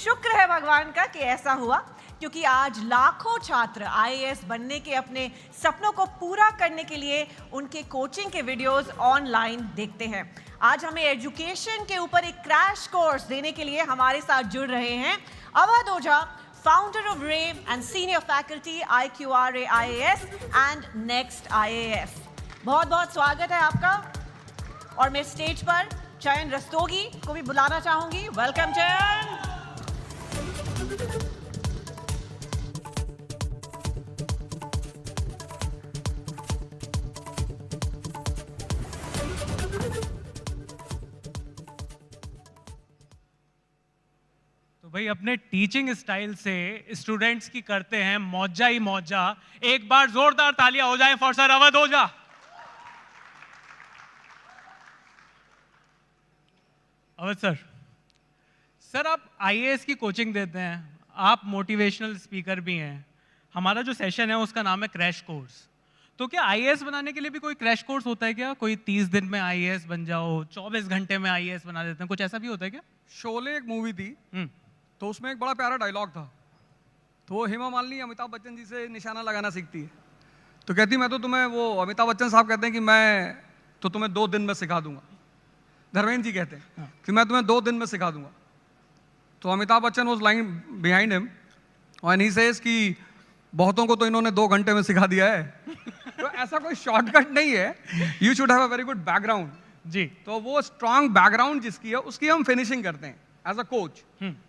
शुक्र है भगवान का कि ऐसा हुआ, क्योंकि आज लाखों छात्र आईएएस बनने के अपने सपनों को पूरा करने के लिए उनके कोचिंग के वीडियोस ऑनलाइन देखते हैं। आज हमें एजुकेशन के ऊपर एक क्रैश कोर्स देने के लिए हमारे साथ जुड़ रहे हैं अवध ओझा, फाउंडर ऑफ रेव and senior faculty IQRA IAS and next IAS। बहुत बहुत स्वागत है आपका। और मैं स्टेज पर चयन रस्तोगी को भी बुलाना चाहूंगी। वेलकम चयन। तो भाई अपने टीचिंग स्टाइल से स्टूडेंट्स की करते हैं मौजा ही मौजा। एक बार जोरदार तालियां हो जाएं for sir Awadh Ojha. Awadh sir आप आईएएस की कोचिंग देते हैं, आप मोटिवेशनल स्पीकर भी हैं। हमारा जो सेशन है उसका नाम है क्रैश कोर्स। तो क्या आईएएस बनाने के लिए भी कोई क्रैश कोर्स होता है क्या? कोई 30 दिन में आईएएस बन जाओ, 24 घंटे में आईएएस बना देते हैं, कुछ ऐसा भी होता है क्या? शोले एक मूवी थी, तो उसमें एक बड़ा प्यारा डायलॉग था। तो हेमा मालिनी अमिताभ बच्चन जी से निशाना लगाना सीखती है। तो कहती मैं तो तुम्हें, वो अमिताभ बच्चन साहब कहते हैं कि मैं तो तुम्हें 2 दिन में सिखा दूंगा। धर्मेंद्र जी कहते हैं कि मैं तुम्हें 2 दिन में सिखा दूंगा। तो Amitabh Bachchan was lying behind him and he says कि बहुतों को तो इन्होंने 2 घंटे में सिखा दिया है। तो ऐसा कोई शॉर्टकट नहीं है, you should have a very good background ji. तो वो स्ट्रॉन्ग बैकग्राउंड जिसकी है उसकी हम फिनिशिंग करते हैं एज अ कोच।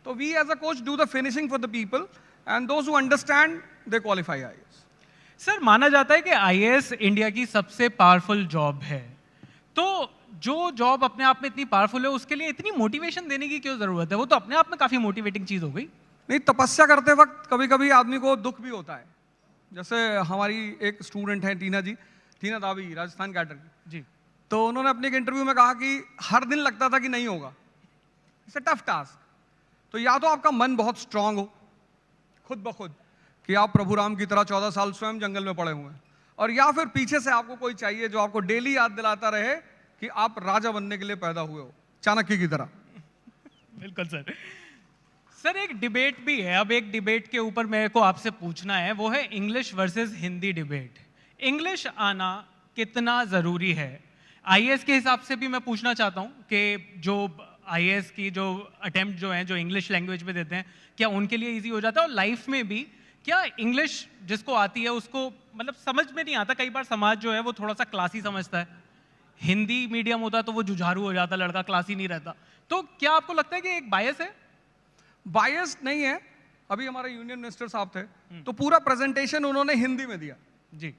तो we as a coach do the finishing for the people and those who understand they qualify IAS. Sir माना जाता है कि आईएएस इंडिया की सबसे पावरफुल जॉब है। तो जो जॉब अपने आप में इतनी पावरफुल है उसके लिए इतनी मोटिवेशन देने की क्यों जरूरत है? वो तो अपने आप में काफी मोटिवेटिंग चीज हो गई। नहीं, तपस्या करते वक्त कभी कभी आदमी को दुख भी होता है। जैसे हमारी एक स्टूडेंट है टीना जी, टीना दावी, राजस्थान कैडर की जी। तो उन्होंने अपने एक इंटरव्यू में कहा कि हर दिन लगता था कि नहीं होगा, इट्स अ टफ टास्क। तो या तो आपका मन बहुत स्ट्रांग हो खुद ब खुद कि आप प्रभु राम की तरह 14 साल स्वयं जंगल में पड़े हुए हैं, और या फिर पीछे से आपको कोई चाहिए जो आपको डेली याद दिलाता रहे कि आप राजा बनने के लिए पैदा हुए हो, चाणक्य की तरह। बिल्कुल सर। सर एक डिबेट भी है, अब एक डिबेट के ऊपर मेरे को आपसे पूछना है, वो है English versus Hindi debate. English आना कितना जरूरी है? आईएएस के हिसाब से भी मैं पूछना चाहता हूं कि जो आईएएस की जो अटेम्प्ट जो हैं, जो इंग्लिश लैंग्वेज में देते हैं, क्या उनके लिए इजी हो जाता है? और लाइफ में भी क्या इंग्लिश जिसको आती है उसको मतलब समझ में नहीं आता? कई बार समाज जो है वो थोड़ा सा क्लासी समझता है, हिंदी मीडियम होता तो वो जुझारू हो जाता, लड़का क्लासी नहीं रहता। तो क्या आपको लगता है कि एक बायस है? बायस नहीं है। अभी हमारे यूनियन मिनिस्टर साहब थे तो पूरा प्रेजेंटेशन उन्होंने हिंदी में दिया जी।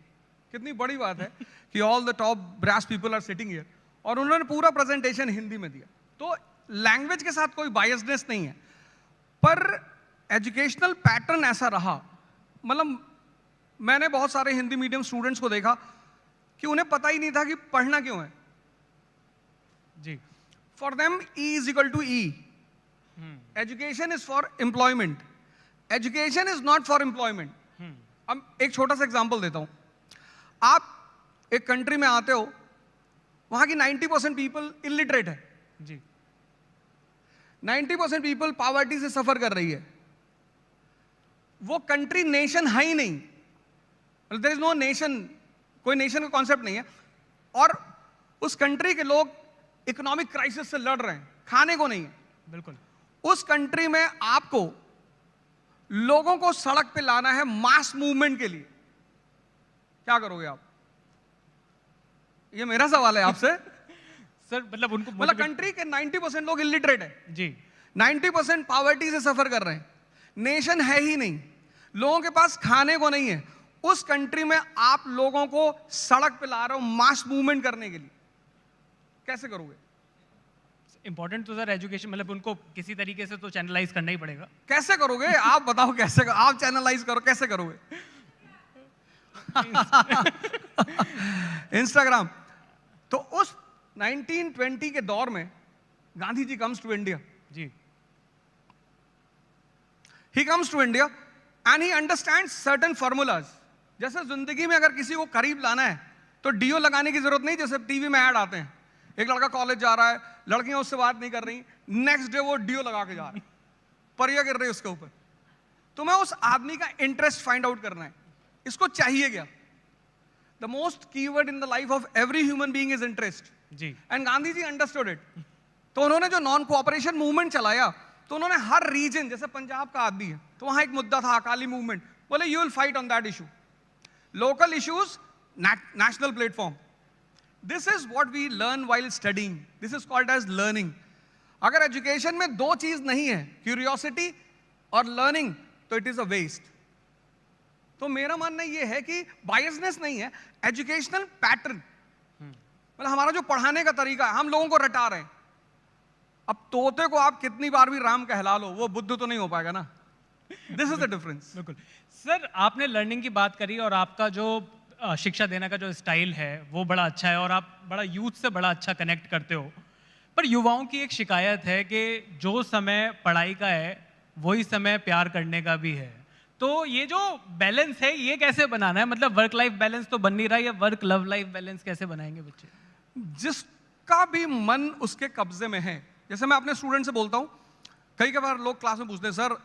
कितनी बड़ी बात है कि all the top brass people are sitting here, और उन्होंने पूरा प्रेजेंटेशन हिंदी में दिया। तो लैंग्वेज के साथ कोई बायसनेस नहीं है, पर एजुकेशनल पैटर्न ऐसा रहा। मतलब मैंने बहुत सारे हिंदी मीडियम स्टूडेंट्स को देखा कि उन्हें पता ही नहीं था कि पढ़ना क्यों है ji. For them E is equal to E। Education is for employment, education is not for employment. अब एक छोटा सा एग्जांपल देता हूं। आप एक कंट्री में आते हो, वहां की 90% पीपल इलिटरेट है जी। 90% पीपल पॉवर्टी से सफर कर रही है। वो कंट्री नेशन है ही नहीं, देयर इज नो नेशन, कोई नेशन का कॉन्सेप्ट नहीं है। और उस कंट्री के लोग इकोनॉमिक क्राइसिस से लड़ रहे हैं, खाने को नहीं है। बिल्कुल। उस कंट्री में आपको लोगों को सड़क पे लाना है मास मूवमेंट के लिए, क्या करोगे आप? ये मेरा सवाल है आपसे। सर मतलब उनको मतलब कंट्री के 90% लोग इलिटरेट है जी, 90% पॉवर्टी से सफर कर रहे हैं, नेशन है ही नहीं, लोगों के पास खाने को नहीं है। उस कंट्री में आप लोगों को सड़क पे ला रहे हो मास मूवमेंट करने के लिए, कैसे करोगे? इंपॉर्टेंट तो सर एजुकेशन, मतलब उनको किसी तरीके से तो चैनलाइज करना ही पड़ेगा। कैसे करोगे आप बताओ, कैसे आप चैनलाइज करो, कैसे करोगे? इंस्टाग्राम। तो उस 1920 के दौर में Gandhi ji comes to India ji. He comes to India and he understands certain formulas. जैसे जिंदगी में अगर किसी को करीब लाना है तो डीओ लगाने की जरूरत नहीं। जैसे टीवी में ऐड आते हैं, एक लड़का कॉलेज जा रहा है, लड़कियां उससे बात नहीं कर रही, नेक्स्ट डे वो डीओ लगा के जा रहा है। परियां गिर रही उसके ऊपर। तो मैं उस आदमी का इंटरेस्ट फाइंड आउट करना है, इसको चाहिए क्या। The most keyword in the life of every human being is interest जी। And Gandhi ji understood it. तो उन्होंने जो नॉन कोऑपरेशन मूवमेंट चलाया, तो उन्होंने हर रीजन, जैसे पंजाब का आदमी है तो वहां एक मुद्दा था अकाली मूवमेंट, बोले you will fight on that issue, local issues national platform. This is what we learn while studying, this is called as learning. अगर एजुकेशन में दो चीज नहीं है, क्यूरियोसिटी और लर्निंग, तो इट इज अ वेस्ट। तो मेरा मानना यह है कि बायसनेस नहीं है, एजुकेशनल पैटर्न, मतलब हमारा जो पढ़ाने का तरीका है, हम लोगों को रटा रहे हैं। अब तोते को आप कितनी बार भी राम कहला लो, वो बुद्ध तो नहीं हो पाएगा ना। This is the difference. बिल्कुल। सर, आपने लर्निंग की बात करी और आपका जो शिक्षा देने का जो स्टाइल है वो बड़ा अच्छा है और आप बड़ा यूथ से बड़ा अच्छा कनेक्ट करते हो। पर युवाओं की एक शिकायत है कि जो समय पढ़ाई का है वही समय प्यार करने का भी है। तो ये जो बैलेंस है ये कैसे बनाना है? मतलब वर्क लाइफ बैलेंस तो बन नहीं रहा, ये वर्क लव लाइफ बैलेंस कैसे बनाएंगे बच्चे? जिसका भी मन उसके कब्जे में है, जैसे मैं अपने स्टूडेंट से बोलता हूं, कई बार लोग क्लास में पूछते हैं सर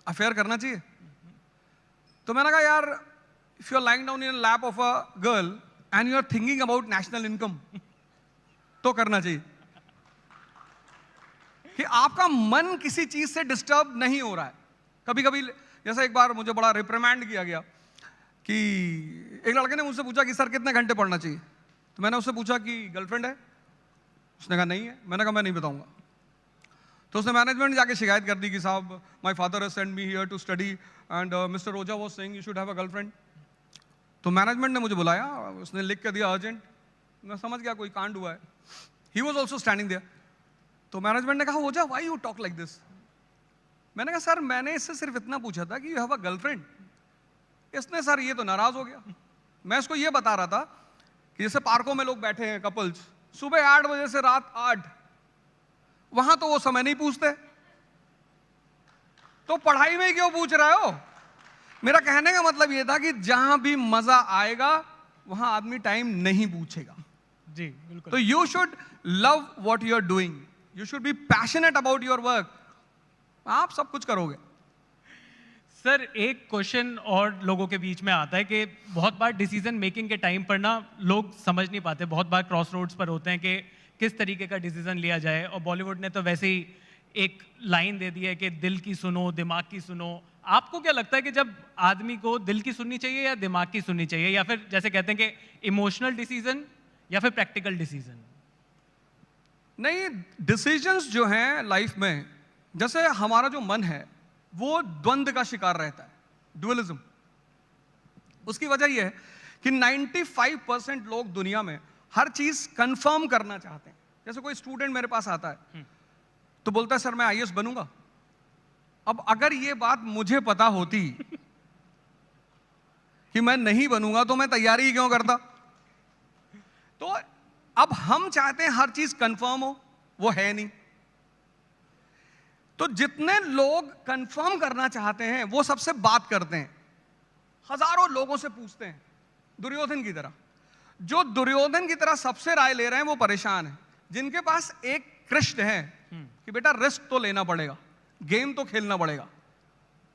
अफेयर करना चाहिए? तो मैंने कहा यार, if you are lying down in lap of a girl and you are thinking about national income, तो करना चाहिए। कि आपका मन किसी चीज से डिस्टर्ब नहीं हो रहा है। कभी कभी जैसे एक बार मुझे बड़ा रिप्रिमेंड किया गया कि एक लड़के ने मुझसे पूछा कि सर कितने घंटे पढ़ना चाहिए। तो मैंने उससे पूछा कि गर्लफ्रेंड है? उसने कहा नहीं है। मैंने कहा मैं नहीं बताऊंगा। तो उसने मैनेजमेंट जाके शिकायत कर दी कि साहब my father has sent me here to study and mister Roja was saying you should have a girlfriend. तो मैनेजमेंट ने मुझे बुलाया, उसने लिख के दिया अर्जेंट। मैं समझ गया कोई कांड हुआ है। He was also standing there. तो मैनेजमेंट ने कहा Roja why you talk like this? मैंने कहा सर मैंने इससे सिर्फ इतना पूछा था कि यू हैव अ गर्लफ्रेंड। इसने सर ये तो नाराज हो गया। मैं इसको ये बता रहा था कि जैसे पार्कों में लोग बैठे हैं कपल्स, सुबह 8 बजे से रात 8, वहां तो वो समय नहीं पूछते, तो पढ़ाई में क्यों पूछ रहे हो? मेरा कहने का मतलब ये था कि जहां भी मजा आएगा वहां आदमी टाइम नहीं पूछेगा। जी बिल्कुल। तो you should love what you are doing, you should be passionate about your work, आप सब कुछ करोगे। सर, एक क्वेश्चन और लोगों के बीच में आता है कि बहुत बार डिसीजन मेकिंग के टाइम पर ना लोग समझ नहीं पाते, बहुत बार क्रॉस रोड्स पर होते हैं कि किस तरीके का डिसीजन लिया जाए। और बॉलीवुड ने तो वैसे ही एक लाइन दे दी है कि दिल की सुनो दिमाग की सुनो। आपको क्या लगता है कि जब आदमी को दिल की सुननी चाहिए या दिमाग की सुननी चाहिए, या फिर जैसे कहते हैं कि इमोशनल डिसीजन या फिर प्रैक्टिकल डिसीजन? नहीं, डिसीजंस जो हैं लाइफ में, जैसे हमारा जो मन है वो द्वंद का शिकार रहता है, ड्युअलिज्म। उसकी वजह यह है कि 95% लोग दुनिया में हर चीज कंफर्म करना चाहते हैं। जैसे कोई स्टूडेंट मेरे पास आता है तो बोलता है सर मैं आईएएस बनूंगा। अब अगर ये बात मुझे पता होती कि मैं नहीं बनूंगा तो मैं तैयारी ही क्यों करता? तो अब हम चाहते हैं हर चीज कंफर्म हो, वो है नहीं। तो जितने लोग कंफर्म करना चाहते हैं वो सबसे बात करते हैं, हजारों लोगों से पूछते हैं, दुर्योधन की तरह। जो दुर्योधन की तरह सबसे राय ले रहे हैं वो परेशान है। जिनके पास एक कृष्ण है कि बेटा रिस्क तो लेना पड़ेगा, गेम तो खेलना पड़ेगा,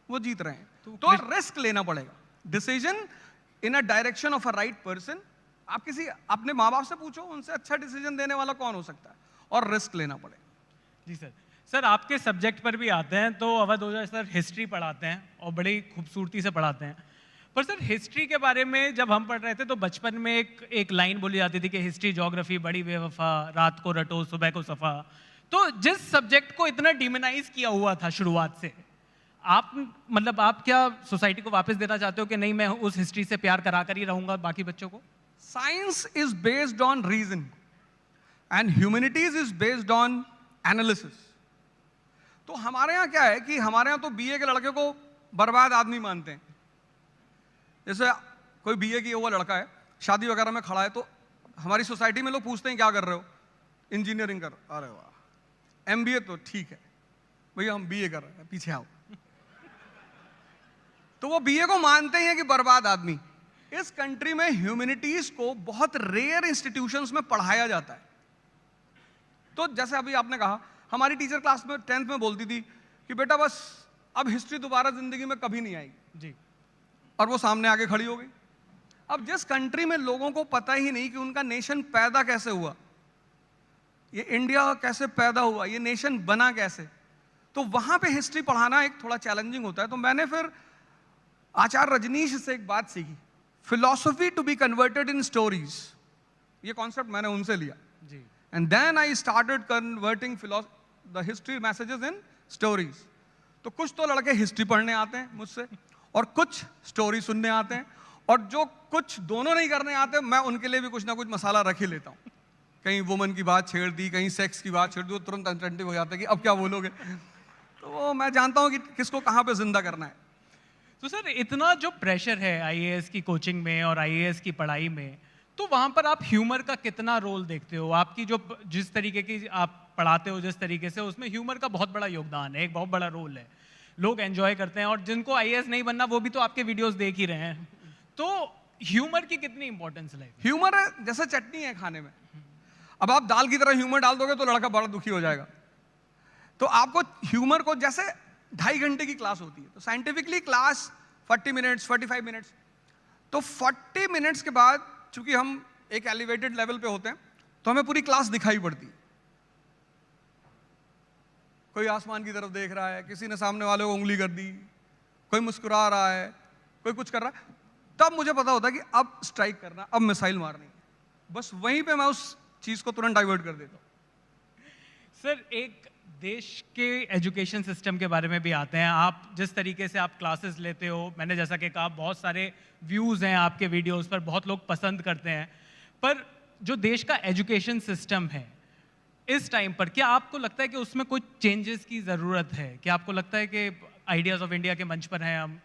वो जीत रहे हैं। तो रिस्क लेना पड़ेगा, decision in a direction of a right person. आप किसी अपने माँ बाप से पूछो, उनसे अच्छा डिसीजन देने वाला कौन हो सकता है, और रिस्क लेना पड़ेगा। जी सर। सर, आपके सब्जेक्ट पर भी आते हैं तो अवध ओझा सर हिस्ट्री पढ़ाते हैं और बड़ी खूबसूरती से पढ़ाते हैं। पर सर हिस्ट्री के बारे में जब हम पढ़ रहे थे तो बचपन में एक लाइन बोली जाती थी कि हिस्ट्री ज्योग्राफी बड़ी बेवफा, रात को रटो सुबह को सफा। तो जिस सब्जेक्ट को इतना डिमोनाइज किया हुआ था शुरुआत से, आप मतलब आप क्या सोसाइटी को वापस देना चाहते हो कि नहीं मैं उस हिस्ट्री से प्यार करा कर ही रहूंगा बाकी बच्चों को? Science is based on reason and humanities is based on analysis. तो हमारे यहाँ क्या है कि हमारे यहाँ तो बीए के लड़के को बर्बाद आदमी मानते हैं। जैसे कोई बीए किया हुआ लड़का है, शादी वगैरह में खड़ा है, तो हमारी सोसाइटी में लोग पूछते हैं क्या कर रहे हो? इंजीनियरिंग कर। अरे वाह, एमबीए तो ठीक है भैया, हम बीए कर रहे हैं, पीछे आओ। तो वो बीए को मानते हैं कि बर्बाद आदमी। इस कंट्री में ह्यूमैनिटीज को बहुत रेयर इंस्टीट्यूशंस में पढ़ाया जाता है। तो जैसे अभी आपने कहा, हमारी टीचर क्लास में 10th में बोलती थी कि बेटा बस अब हिस्ट्री दोबारा जिंदगी में कभी नहीं आएगी, जी और वो सामने आके खड़ी हो गई। अब जिस कंट्री में लोगों को पता ही नहीं कि उनका नेशन पैदा कैसे हुआ, ये इंडिया कैसे पैदा हुआ, ये नेशन बना कैसे, तो वहां पे हिस्ट्री पढ़ाना एक थोड़ा चैलेंजिंग होता है। तो मैंने फिर आचार्य रजनीश से एक बात सीखी, philosophy to be converted in stories, ये कॉन्सेप्ट मैंने उनसे लिया। Ji and then I started converting the history messages in stories. तो कुछ तो लड़के हिस्ट्री पढ़ने आते हैं मुझसे, और कुछ स्टोरी सुनने आते हैं, और जो कुछ दोनों नहीं करने आते, मैं उनके लिए भी कुछ ना कुछ मसाला रख ही लेता हूँ। कहीं वुमन की बात छेड़ दी, कहीं सेक्स की बात छेड़ दी, वो तुरंत अटेंटिव हो जाता है कि अब क्या बोलोगे। तो वो मैं जानता हूँ कि किसको कहाँ पे जिंदा करना है। तो सर इतना जो प्रेशर है आईएएस की कोचिंग में और आईएएस की पढ़ाई में, तो वहां पर आप ह्यूमर का कितना रोल देखते हो? आपकी जो जिस तरीके की आप पढ़ाते हो, जिस तरीके से, उसमें ह्यूमर का बहुत बड़ा योगदान है, एक बहुत बड़ा रोल है, लोग एंजॉय करते हैं, और जिनको आईएएस नहीं बनना वो भी तो आपके वीडियोस देख ही रहे हैं। तो ह्यूमर की कितनी इंपॉर्टेंस है? ह्यूमर है जैसे चटनी है खाने में, अब आप दाल की तरह ह्यूमर डाल दोगे तो लड़का बड़ा दुखी हो जाएगा। तो आपको ह्यूमर को, जैसे 2.5 घंटे की क्लास होती है, तो साइंटिफिकली क्लास 40 मिनट्स 45 मिनट्स, तो 40 मिनट्स के बाद चूंकि हम एक एलिवेटेड लेवल पे होते हैं, तो हमें पूरी क्लास दिखाई पड़ती है। कोई आसमान की तरफ देख रहा है, किसी ने सामने वाले को उंगली कर दी, कोई मुस्कुरा रहा है, कोई कुछ कर रहा है, तब मुझे पता होता है कि अब स्ट्राइक करना, अब मिसाइल मारनी है। बस वहीं पे मैं उस चीज को तुरंत डाइवर्ट कर देता हूं। सर एक देश के एजुकेशन सिस्टम के बारे में भी आते हैं। आप जिस तरीके से आप क्लासेस लेते हो, मैंने जैसा कि कहा बहुत सारे व्यूज़ हैं आपके वीडियोस पर, बहुत लोग पसंद करते हैं, पर जो देश का एजुकेशन सिस्टम है इस टाइम पर, क्या आपको लगता है कि उसमें कुछ चेंजेस की ज़रूरत है? क्या आपको लगता है कि आइडियाज़ ऑफ इंडिया के मंच पर हैं हम,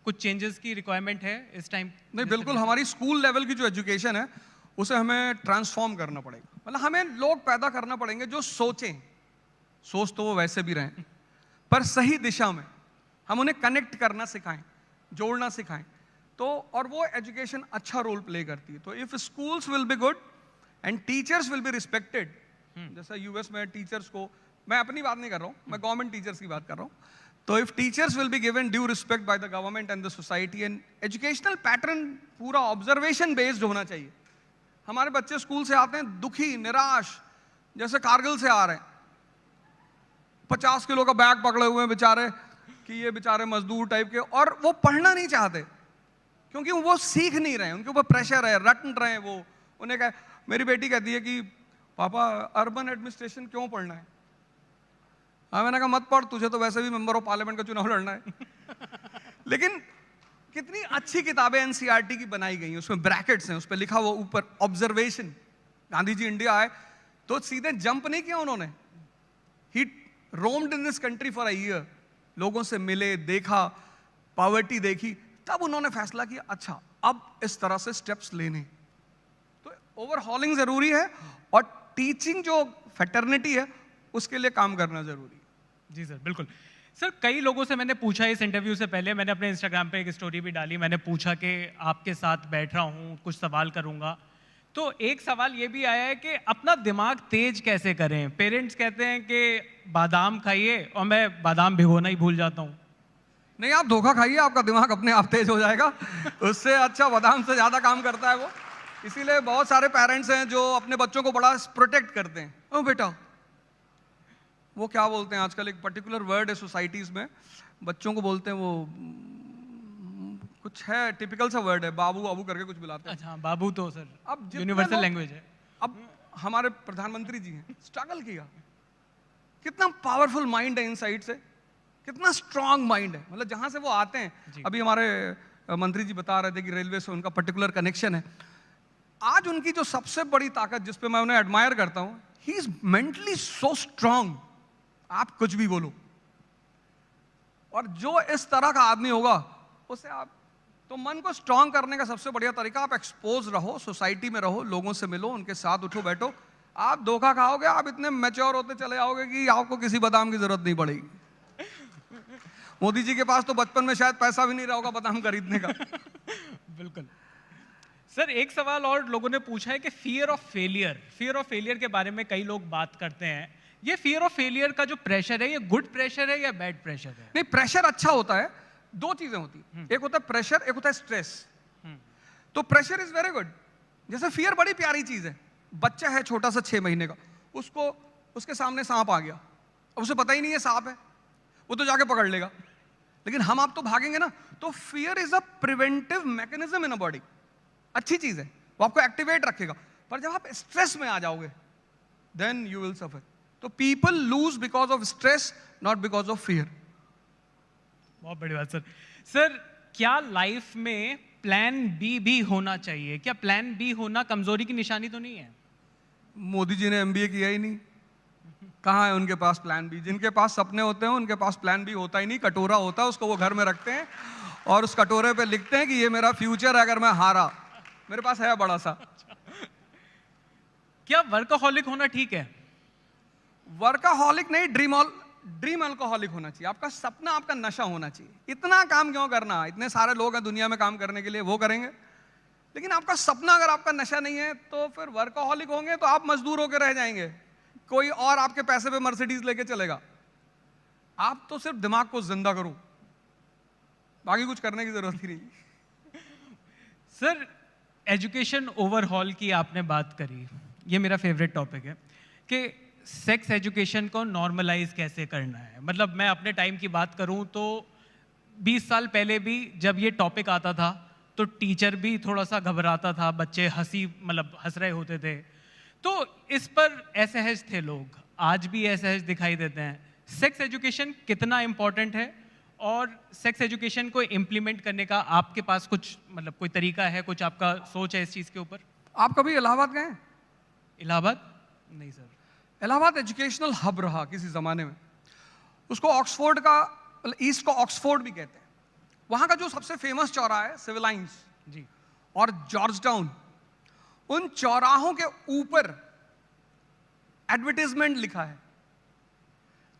कुछ चेंजेस की रिक्वायरमेंट है इस टाइम? नहीं, बिल्कुल हमारी स्कूल लेवल की जो एजुकेशन है उसे हमें ट्रांसफॉर्म करना पड़ेगा। मतलब हमें लोग पैदा करना पड़ेंगे जो सोचें, सोच तो वो वैसे भी रहें, पर सही दिशा में हम उन्हें कनेक्ट करना सिखाएं, जोड़ना सिखाएं, तो और वो एजुकेशन अच्छा रोल प्ले करती है। तो if schools will be good and teachers will be respected, जैसा यूएस में टीचर्स को, मैं अपनी बात नहीं कर रहा हूँ, मैं गवर्नमेंट टीचर्स की बात कर रहा हूँ, तो if teachers will be given due respect by the government and the society, and educational pattern पूरा ऑब्जर्वेशन बेस्ड होना चाहिए। हमारे बच्चे स्कूल से आते हैं दुखी, निराश, जैसे कारगिल से आ रहे हैं, 50 किलो का बैग पकड़े हुए हैं बेचारे, कि ये बेचारे मजदूर टाइप के, और वो पढ़ना नहीं चाहते क्योंकि वो सीख नहीं रहे, उनके ऊपर प्रेशर है, रट रहे हैं वो। उन्हें कह, मेरी बेटी कहती है कि पापा अर्बन एडमिनिस्ट्रेशन क्यों पढ़ना है? हाँ, मैंने कहा मत पढ़, तुझे तो वैसे भी मेंबर ऑफ पार्लियामेंट का चुनाव लड़ना है। लेकिन कितनी अच्छी किताबें एनसीईआरटी की बनाई गई हैं, उसमें ब्रैकेट्स हैं, उस पर लिखा हुआ ऊपर ऑब्जर्वेशन। गांधी जी इंडिया आए तो सीधे जंप नहीं किया उन्होंने, he roamed in this country for a year, लोगों से मिले, देखा, पॉवर्टी देखी, तब उन्होंने फैसला किया अच्छा अब इस तरह से स्टेप्स लेने। तो ओवरहॉलिंग जरूरी है, और टीचिंग जो फैटर्निटी है उसके लिए काम करना जरूरी है। जी सर, बिल्कुल। सर कई लोगों से मैंने पूछा इस इंटरव्यू से पहले, मैंने अपने इंस्टाग्राम पे एक स्टोरी भी डाली, मैंने पूछा कि आपके साथ बैठ रहा हूँ, कुछ सवाल करूँगा, तो एक सवाल ये भी आया है कि अपना दिमाग तेज कैसे करें? पेरेंट्स कहते हैं कि बादाम खाइए, और मैं बादाम भिगोना ही भूल जाता हूँ। नहीं, आप धोखा खाइए, आपका दिमाग अपने आप तेज हो जाएगा, उससे अच्छा बादाम से ज्यादा काम करता है वो। इसीलिए बहुत सारे पेरेंट्स हैं जो अपने बच्चों को बड़ा प्रोटेक्ट करते हैं। ओ बेटा, वो क्या बोलते हैं आजकल, एक पर्टिकुलर वर्ड है सोसाइटीज में, बच्चों को बोलते हैं वो, कुछ है टिपिकल सा वर्ड है, बाबू बाबू करके कुछ बुलाते हैं। अच्छा, बाबू तो सर अब यूनिवर्सल लैंग्वेज है। अब हमारे प्रधानमंत्री जी हैं, स्ट्रगल किया, कितना पावरफुल माइंड है इनसाइड से, कितना स्ट्रांग माइंड है। मतलब जहां से वो आते हैं, अभी हमारे मंत्री जी बता रहे थे कि रेलवे से उनका पर्टिकुलर कनेक्शन है। आज उनकी जो सबसे बड़ी ताकत, जिस पे मैं उन्हें एडमायर करता हूं, he is mentally so strong. आप कुछ भी बोलो, और जो इस तरह का आदमी होगा उसे आप, तो मन को स्ट्रांग करने का सबसे बढ़िया तरीका, आप एक्सपोज रहो, सोसाइटी में रहो, लोगों से मिलो, उनके साथ उठो बैठो। आप धोखा खाओगे, आप इतने मैच्योर होते चले आओगे कि आपको किसी बादाम की जरूरत नहीं पड़ेगी। मोदी जी के पास तो बचपन में शायद पैसा भी नहीं रहा होगा बादाम खरीदने का। बिल्कुल। सर एक सवाल और लोगों ने पूछा है कि फियर ऑफ फेलियर के बारे में कई लोग बात करते हैं ये फियर ऑफ फेलियर का जो प्रेशर है, ये गुड प्रेशर है या बैड प्रेशर है? नहीं, प्रेशर अच्छा होता है। दो चीजें होती है, एक होता है प्रेशर, एक होता है स्ट्रेस। तो प्रेशर इज वेरी गुड। जैसे फियर बड़ी प्यारी चीज है। बच्चा है छोटा सा 6 महीने का, उसको उसके सामने सांप आ गया, अब उसे पता ही नहीं है सांप है, वो तो जाके पकड़ लेगा। लेकिन हम आप तो भागेंगे ना। तो fear is a preventive mechanism in a body. अच्छी चीज है, वो आपको एक्टिवेट रखेगा। पर जब आप स्ट्रेस में आ जाओगे, देन यू विल सफर। तो people lose because of stress, not because of fear. बहुत बड़ी बात सर। सर, क्या लाइफ में प्लान बी भी होना चाहिए? क्या प्लान बी होना कमजोरी की निशानी तो नहीं है? मोदी जी ने एमबीए किया ही नहीं, कहाँ है उनके पास प्लान बी? जिनके पास सपने होते हैं उनके पास प्लान बी होता ही नहीं। कटोरा होता है, उसको वो घर में रखते हैं और उस कटोरे पे लिखते हैं कि ये मेरा फ्यूचर है अगर मैं हारा। मेरे पास है बड़ा सा। क्या वर्कaholic होना ठीक है? वर्कaholic नहीं, ड्रीम अल्कोहलिक होना चाहिए। आपका सपना आपका नशा होना चाहिए। इतना काम क्यों करना? इतने सारे लोग हैं दुनिया में काम करने के लिए, वो करेंगे। लेकिन आपका सपना अगर आपका नशा नहीं है तो फिर वर्कaholic होंगे तो आप मजदूर होकर रह जाएंगे। कोई और आपके पैसे पे मर्सिडीज लेके चलेगा। आप तो सिर्फ दिमाग को जिंदा करो, बाकी कुछ करने की जरूरत ही नहीं। सर, एजुकेशन ओवरहॉल की आपने बात करी, ये मेरा फेवरेट टॉपिक है कि सेक्स एजुकेशन को नॉर्मलाइज कैसे करना है। मतलब मैं अपने टाइम की बात करूं तो 20 साल पहले भी जब ये टॉपिक आता था तो टीचर भी थोड़ा सा घबराता था, बच्चे हंस रहे होते थे। तो इस पर असहज थे लोग, आज भी असहज दिखाई देते हैं। सेक्स एजुकेशन कितना इंपॉर्टेंट है और सेक्स एजुकेशन को इम्प्लीमेंट करने का आपके पास कुछ कोई तरीका है, कुछ आपका सोच है इस चीज़ के ऊपर? आप कभी इलाहाबाद गए? इलाहाबाद नहीं सर। इलाहाबाद एजुकेशनल हब रहा किसी जमाने में। उसको ऑक्सफोर्ड का, ईस्ट को ऑक्सफोर्ड भी कहते हैं। वहां का जो सबसे फेमस चौराहा है सिविल लाइंस जी, और जॉर्ज टाउन, उन चौराहों के ऊपर एडवर्टाइजमेंट लिखा है,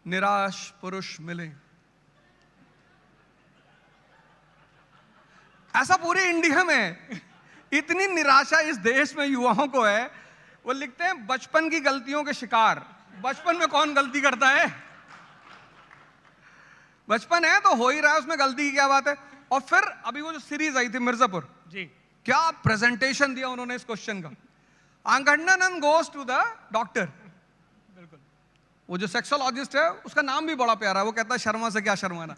निराश पुरुष मिले। ऐसा पूरे इंडिया में इतनी निराशा इस देश में युवाओं को है, वो लिखते हैं बचपन की गलतियों के शिकार। बचपन में कौन गलती करता है? बचपन है तो हो ही रहा है, उसमें गलती की क्या बात है? और फिर अभी वो जो सीरीज आई थी मिर्जापुर जी, क्या प्रेजेंटेशन दिया उन्होंने इस क्वेश्चन का। आंगण्डन गोज टू द डॉक्टर। बिल्कुल। वो जो सेक्सोलॉजिस्ट है उसका नाम भी बड़ा प्यारा है, वो कहता है शर्मा से क्या शर्माना।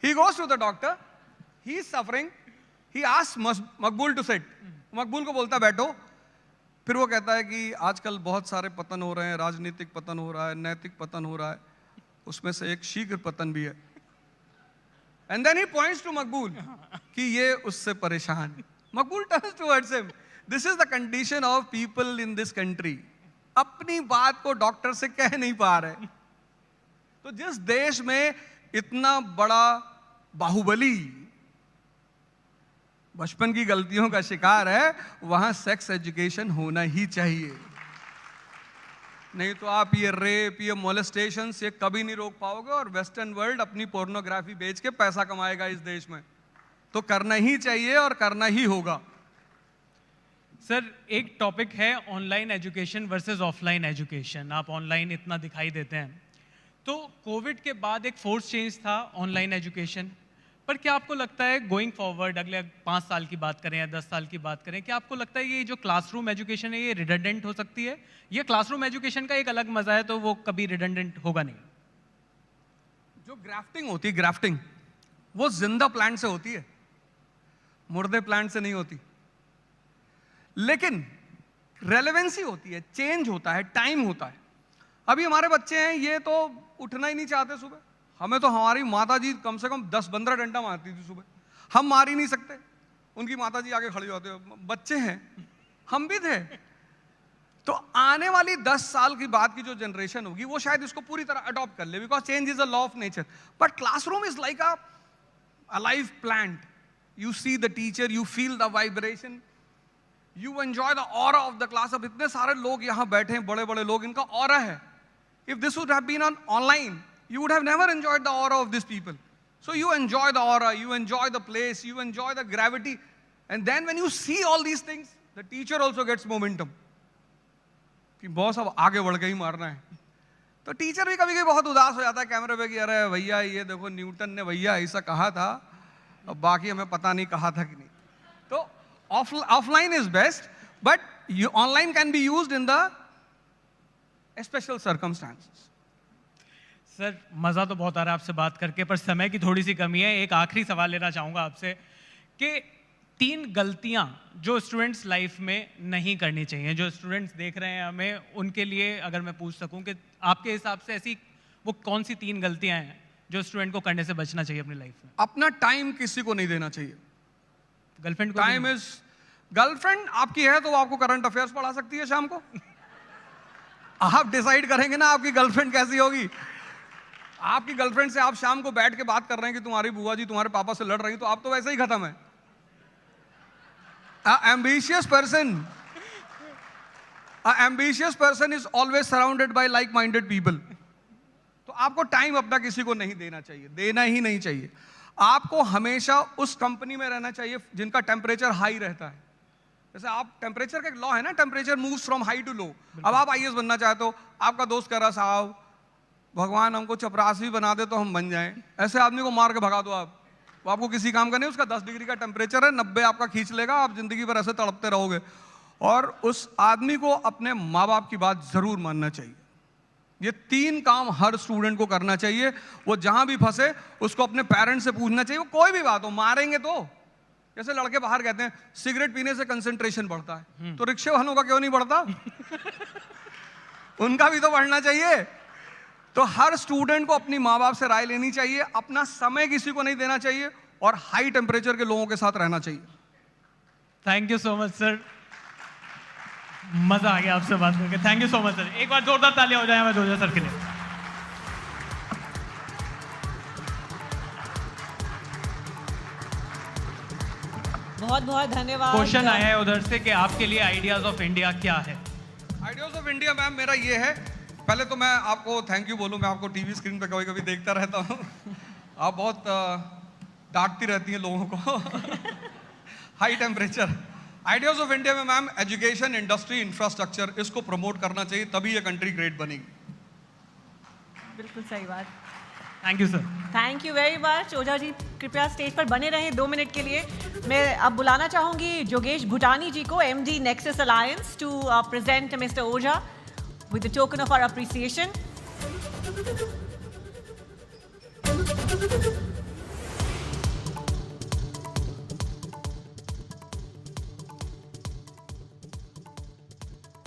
He goes to the doctor, he is suffering, he asks Maqbool to sit. Maqbool को बोलता बैठो। फिर वो कहता है कि आजकल बहुत सारे पतन हो रहे हैं, राजनीतिक पतन हो रहा है, नैतिक पतन हो रहा है, उसमें से एक शीघ्र पतन भी है। And then he points to Maqbool कि ये उससे परेशान। Maqbool turns towards him, this is the condition of people in this country. अपनी बात को डॉक्टर से कह नहीं पा रहे। तो जिस देश में इतना बड़ा बाहुबली बचपन की गलतियों का शिकार है, वहां सेक्स एजुकेशन होना ही चाहिए। नहीं तो आप ये रेप, ये मोलेस्टेशन ये कभी नहीं रोक पाओगे और वेस्टर्न वर्ल्ड अपनी पोर्नोग्राफी बेच के पैसा कमाएगा इस देश में। तो करना ही चाहिए और करना ही होगा। सर, एक टॉपिक है online education versus offline education. आप ऑनलाइन इतना दिखाई देते हैं, तो कोविड के बाद एक फोर्स चेंज था ऑनलाइन एजुकेशन पर। क्या आपको लगता है गोइंग फॉरवर्ड, अगले 5 साल की बात करें या 10 साल की बात करें, क्या आपको लगता है ये जो क्लासरूम एजुकेशन है ये रिडंडेंट हो सकती है? ये क्लासरूम एजुकेशन का एक अलग मजा है तो वो कभी रिडंडेंट होगा नहीं? जो ग्राफ्टिंग होती है, ग्राफ्टिंग वो जिंदा प्लांट से होती है, मुर्दे प्लांट से नहीं होती। लेकिन रेलेवेंसी होती है, चेंज होता है, टाइम होता है। अभी हमारे बच्चे हैं, ये तो उठना ही नहीं चाहते सुबह। हमें तो हमारी माता जी कम से कम 10-15 डंडा मारती थी सुबह, हम मार ही नहीं सकते। उनकी माता जी आगे खड़ी होते हैं, बच्चे हैं, हम भी थे। तो आने वाली 10 साल की बाद की जो जनरेशन होगी वो शायद इसको पूरी तरह अडॉप्ट कर ले, because change is a law of nature. But classroom is like a live plant. You see the teacher, you feel the vibration, you enjoy the aura of the class. अब इतने सारे लोग यहाँ बैठे हैं, बड़े बड़े लोग, इनका ऑरा है। If this would have been on online, you would have never enjoyed the aura of these people. So you enjoy the aura, you enjoy the place, you enjoy the gravity. And then when you see all these things, the teacher also gets momentum. कि boss अब आगे बढ़ के ही मारना है। तो teacher भी कभी कभी बहुत उदास हो जाता है कैमरे पे कि अरे भैया ये देखो न्यूटन ने भैया ऐसा कहा था, अब बाकी हमें पता नहीं कहा था कि नहीं। तो offline is best, but online can be used in the special circumstances. Sir मज़ा तो बहुत आ रहा है आपसे बात करके, पर समय की थोड़ी सी कमी है। एक आखिरी सवाल लेना चाहूँगा आपसे कि 3 गलतियाँ जो स्टूडेंट्स लाइफ में नहीं करनी चाहिए, जो स्टूडेंट्स देख रहे हैं हमें, उनके लिए अगर मैं पूछ सकूं कि आपके हिसाब से ऐसी वो कौन सी 3 गलतियाँ हैं जो स्टूडेंट को करने से बचना चाहिए अपनी लाइफ में? अपना टाइम किसी को नहीं देना चाहिए। गर्लफ्रेंड को टाइम इज, गर्लफ्रेंड आपकी है तो वो आपको करंट अफेयर्स पढ़ा सकती है शाम को। आप डिसाइड करेंगे ना आपकी गर्लफ्रेंड कैसी होगी। आपकी गर्लफ्रेंड से आप शाम को बैठ के बात कर रहे हैं कि तुम्हारी बुआ जी तुम्हारे पापा से लड़ रही, तो आप तो वैसे ही खत्म है। ambitious person is always surrounded by like minded people। तो आपको टाइम अपना किसी को नहीं देना चाहिए, देना ही नहीं चाहिए। आपको हमेशा उस कंपनी में रहना चाहिए जिनका टेम्परेचर हाई रहता है। जैसे आप, टेम्परेचर का एक लॉ है ना, temperature moves from high to low. अब आप आईएएस बनना चाहते हो, आपका दोस्त कह रहा साहब भगवान हमको चपरासी बना दे तो हम बन जाएं, ऐसे आदमी को मार के भगा दो आप, वो आपको किसी काम का नहीं। उसका 10 डिग्री का टेम्परेचर है, 90 आपका खींच लेगा, आप जिंदगी भर ऐसे तड़पते रहोगे। और उस आदमी को अपने माँ बाप की बात जरूर मानना चाहिए। ये 3 काम हर स्टूडेंट को करना चाहिए। वो जहां भी फंसे उसको अपने पेरेंट्स से पूछना चाहिए, वो कोई भी बात हो। मारेंगे तो, जैसे लड़के बाहर कहते हैं सिगरेट पीने से कंसंट्रेशन बढ़ता है, तो रिक्शे वालों का क्यों नहीं बढ़ता? उनका भी तो बढ़ना चाहिए। तो हर स्टूडेंट को अपनी माँ बाप से राय लेनी चाहिए, अपना समय किसी को नहीं देना चाहिए, और हाई टेम्परेचर के लोगों के साथ रहना चाहिए। Thank you so much sir, मजा आ गया आपसे बात करके। Thank you so much sir. एक बार जोरदार तालियां हो जाए हमारे जोजा सर के लिए। बहुत बहुत धन्यवाद। क्वेश्चन आया है उधर से कि आपके लिए आइडियाज ऑफ इंडिया क्या है? आइडियाज ऑफ इंडिया मैम मेरा ये है, पहले तो मैं आपको थैंक यू बोलूं, मैं आपको टीवी स्क्रीन पे कभी कभी देखता रहता हूं। आप बहुत डांटती रहती हैं लोगों को। High temperature. Ideas of India में मैम एजुकेशन, इंडस्ट्री, इंफ्रास्ट्रक्चर, इसको प्रमोट करना चाहिए, तभी ये कंट्री ग्रेट बनेगी। बिल्कुल सही बात। Thank you sir. Thank you very much. Ojha ji कृपया स्टेज पर बने रहें 2 मिनट के लिए। मैं अब बुलाना चाहूंगी जोगेश भूटानी जी को, MD nexus alliance, to present mister Ojha with the token of our appreciation.